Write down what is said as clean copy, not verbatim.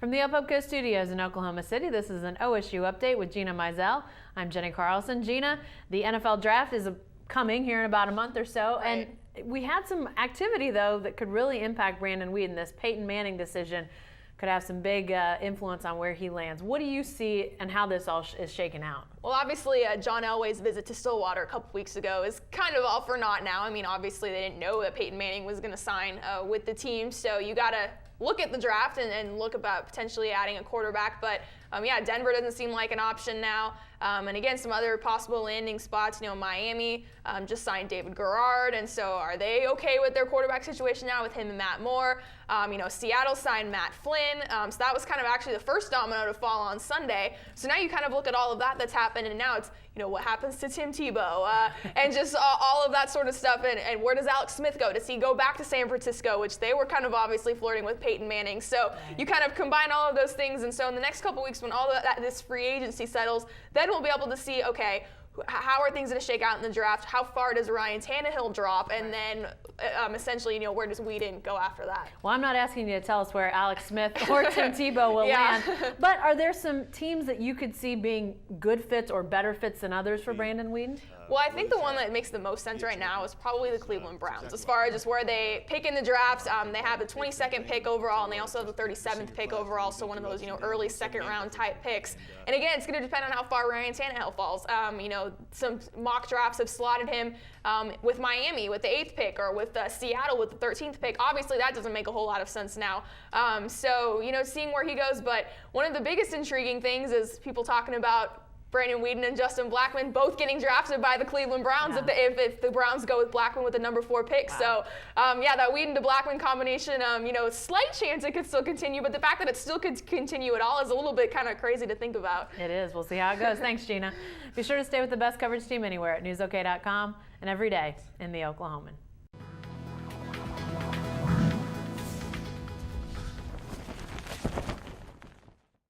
From the UpCo studios in Oklahoma City, this is an OSU update with Gina Mizell. I'm Jenni Carlson. Gina, the NFL draft is coming here in about a month or so, right. And we had some activity though that could really impact Brandon Weeden. This Peyton Manning decision could have some big influence on where he lands. What do you see and how this all is shaken out? Well, obviously, John Elway's visit to Stillwater a couple weeks ago is kind of all for naught now. I mean, obviously, they didn't know that Peyton Manning was going to sign with the team, so you got to look at the draft and look about potentially adding a quarterback. But yeah, Denver doesn't seem like an option now. And again, some other possible landing spots. You know, Miami just signed David Garrard, and so are they okay with their quarterback situation now with him and Matt Moore? You know, Seattle signed Matt Flynn, so that was kind of actually the first domino to fall on Sunday. So now you kind of look at all of that that's happened, and now it's, you know, what happens to Tim Tebow and just all of that sort of stuff. And where does Alex Smith go? Does he go back to San Francisco, which they were kind of obviously flirting with Peyton Manning? So you kind of combine all of those things, and so in the next couple weeks when all of this free agency settles, then we'll be able to see, okay, how are things going to shake out in the draft? How far does Ryan Tannehill drop? And then essentially, you know, where does Weeden go after that? Well, I'm not asking you to tell us where Alex Smith or Tim Tebow will land, but are there some teams that you could see being good fits or better fits than others for Brandon Weeden? Well, I think the one that makes the most sense right now is probably the Cleveland Browns. As far as just where they pick in the drafts, they have the 22nd pick overall, and they also have the 37th pick overall, so one of those, you know, early second-round type picks. And again, it's going to depend on how far Ryan Tannehill falls. You know, some mock drafts have slotted him with Miami with the 8th pick, or with Seattle with the 13th pick. Obviously, that doesn't make a whole lot of sense now. So, you know, seeing where he goes. But one of the biggest intriguing things is people talking about Brandon Weeden and Justin Blackmon both getting drafted by the Cleveland Browns if the Browns go with Blackmon with the number 4 pick. Wow. So, yeah, that Weeden to Blackmon combination, you know, slight chance it could still continue, but the fact that it still could continue at all is a little bit kind of crazy to think about. It is. We'll see how it goes. Thanks, Gina. Be sure to stay with the best coverage team anywhere at newsok.com and every day in the Oklahoman.